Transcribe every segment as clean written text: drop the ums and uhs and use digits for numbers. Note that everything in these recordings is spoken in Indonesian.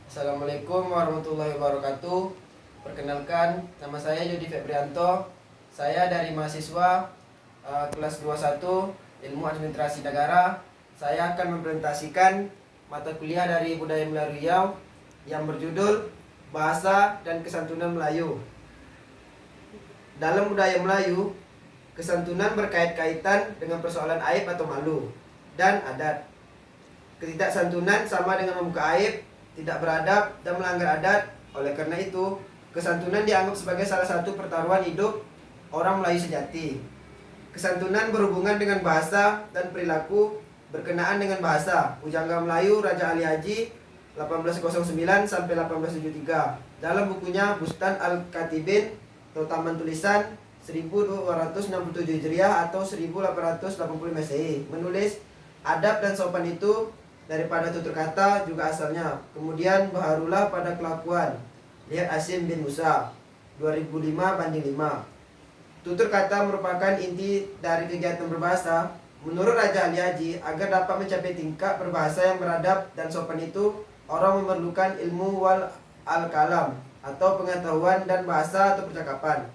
Assalamualaikum warahmatullahi wabarakatuh. Perkenalkan, nama saya Yudi Febrianto. Saya dari mahasiswa kelas 21 Ilmu Administrasi Negara. Saya akan mempresentasikan mata kuliah dari Budaya Melayu Riau yang berjudul Bahasa dan Kesantunan Melayu. Dalam budaya Melayu, kesantunan berkait-kaitan dengan persoalan aib atau malu dan adat. Ketidaksantunan sama dengan membuka aib, tidak beradab, dan melanggar adat. Oleh karena itu, kesantunan dianggap sebagai salah satu pertaruhan hidup orang Melayu sejati. Kesantunan berhubungan dengan bahasa dan perilaku berkenaan dengan bahasa. Pujangga Melayu Raja Ali Haji 1809 sampai 1873 dalam bukunya Bustan Al-Katibin atau Taman Tulisan 1267 Hijriah atau 1880 Masehi menulis, adab dan sopan itu daripada tutur kata juga asalnya, kemudian baharulah pada kelakuan. Lihat Asim bin Musa 2005:5. Tutur kata merupakan inti dari kegiatan berbahasa. Menurut Raja Ali Haji, agar dapat mencapai tingkat berbahasa yang beradab dan sopan itu, orang memerlukan ilmu wal al-kalam atau pengetahuan dan bahasa atau percakapan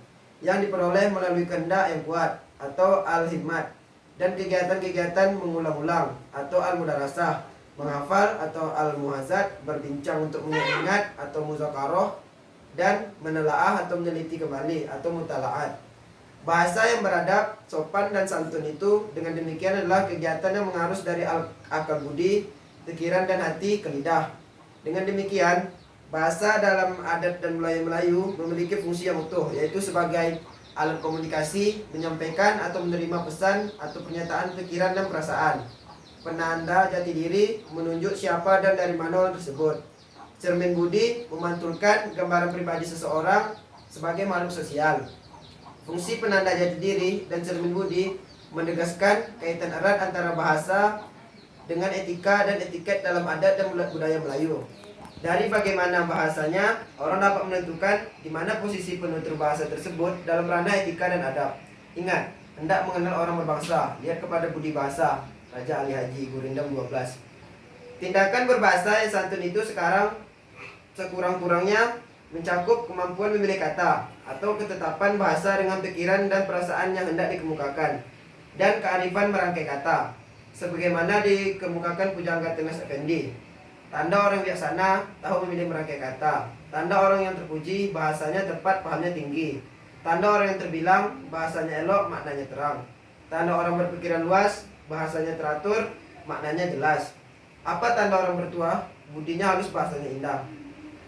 yang diperoleh melalui kehendak yang kuat atau al-hikmat dan kegiatan-kegiatan mengulang-ulang atau al-mudarasah, menghafal atau al-muhazat, berbincang untuk mengingat atau muzakarah, dan menelaah atau meneliti kembali atau mutalaat. Bahasa yang beradab, sopan dan santun itu dengan demikian adalah kegiatan yang mengarus dari akal budi, pikiran dan hati ke lidah. Dengan demikian, bahasa dalam adat dan Melayu memiliki fungsi yang utuh, yaitu sebagai alat komunikasi, menyampaikan atau menerima pesan atau pernyataan pikiran dan perasaan, penanda jati diri, menunjuk siapa dan dari mana orang tersebut. Cermin budi memantulkan gambaran pribadi seseorang sebagai makhluk sosial. Fungsi penanda jati diri dan cermin budi menegaskan kaitan erat antara bahasa dengan etika dan etiket dalam adat dan budaya Melayu. Dari bagaimana bahasanya, orang dapat menentukan di mana posisi penutur bahasa tersebut dalam ranah etika dan adab. Ingat, hendak mengenal orang berbangsa, lihat kepada budi bahasa. Raja Ali Haji Gurindam 12. Tindakan berbahasa yang santun itu sekarang sekurang-kurangnya mencakup kemampuan memilih kata atau ketetapan bahasa dengan pikiran dan perasaan yang hendak dikemukakan, dan kearifan merangkai kata sebagaimana dikemukakan Pujangga Tenas Effendi. Tanda orang bijaksana tahu memilih merangkai kata. Tanda orang yang terpuji bahasanya tepat, pahamnya tinggi. Tanda orang yang terbilang bahasanya elok, maknanya terang. Tanda orang berpikiran luas bahasanya teratur, maknanya jelas. Apa tanda orang bertua? Budinya halus, bahasanya indah.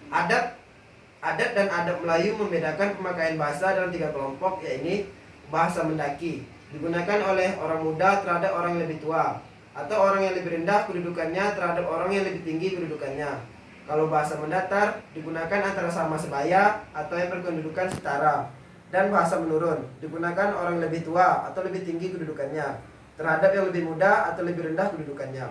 Adat dan adab Melayu membedakan pemakaian bahasa dalam 3 kelompok, yaitu bahasa mendaki, digunakan oleh orang muda terhadap orang yang lebih tua, atau orang yang lebih rendah kedudukannya terhadap orang yang lebih tinggi kedudukannya. Kalau bahasa mendatar digunakan antara sama sebaya atau yang berkedudukan setara, dan bahasa menurun digunakan orang lebih tua atau lebih tinggi kedudukannya terhadap yang lebih muda atau lebih rendah kedudukannya.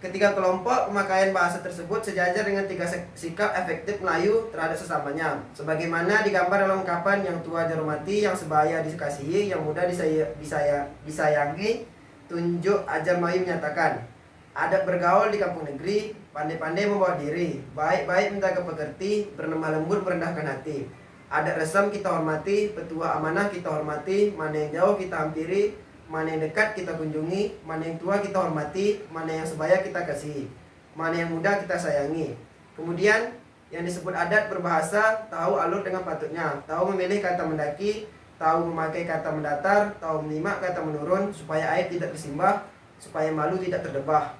Ketiga kelompok pemakaian bahasa tersebut sejajar dengan 3 sikap efektif Melayu terhadap sesamanya, sebagaimana digambar dalam ungkapan yang tua dihormati, yang sebaya dikasihi, yang muda disayangi. Tunjuk ajar Melayu menyatakan, adab bergaul di kampung negeri, pandai-pandai membawa diri, baik-baik menjaga pekerti, berlemah lembut merendahkan hati. Adat resam kita hormati, petua amanah kita hormati, mana yang jauh kita hampiri, mana yang dekat kita kunjungi, mana yang tua kita hormati, mana yang sebaya kita kasihi, mana yang muda kita sayangi. Kemudian yang disebut adat berbahasa, tahu alur dengan patutnya, tahu memilih kata mendaki, tahu memakai kata mendatar, tahu menyimak kata menurun, supaya aib tidak tersimbah, supaya malu tidak terdebah.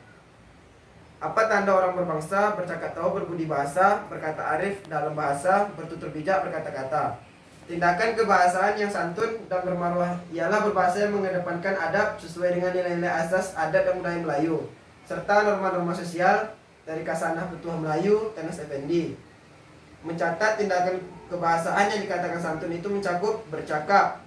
Apa tanda orang berbangsa? Bercakap tahu, berbudi bahasa, berkata arif dalam bahasa, bertutur bijak, berkata-kata. Tindakan kebahasaan yang santun dan bermarwah ialah berbahasa yang mengedepankan adab sesuai dengan nilai-nilai asas adat dan budaya Melayu, serta norma-norma sosial dari Kasanah Petuah Melayu Tenas Effendi. Mencatat tindakan kebahasaan yang dikatakan santun itu mencakup bercakap.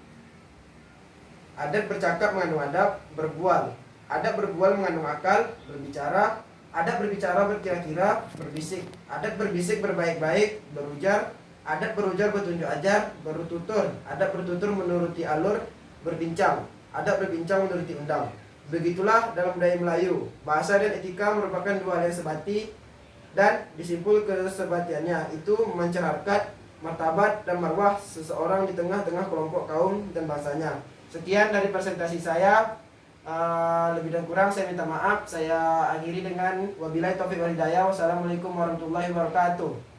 Adab bercakap mengandung adab, berbual. Adab berbual mengandung akal, berbicara. Adab berbicara berkira-kira, berbisik. Adab berbisik berbaik-baik, berujar. Adab berujar bertunjuk ajar, bertutur. Adab bertutur menuruti alur, berbincang. Adab berbincang menuruti undang. Begitulah dalam budaya Melayu, bahasa dan etika merupakan 2 hal yang sebati dan disimpul kesebatiannya itu mencerahkan martabat dan marwah seseorang di tengah-tengah kelompok kaum dan bangsanya. Sekian dari presentasi saya. Lebih dan kurang saya minta maaf. Saya akhiri dengan wabillahi taufiq wal hidayah. Wassalamualaikum warahmatullahi wabarakatuh.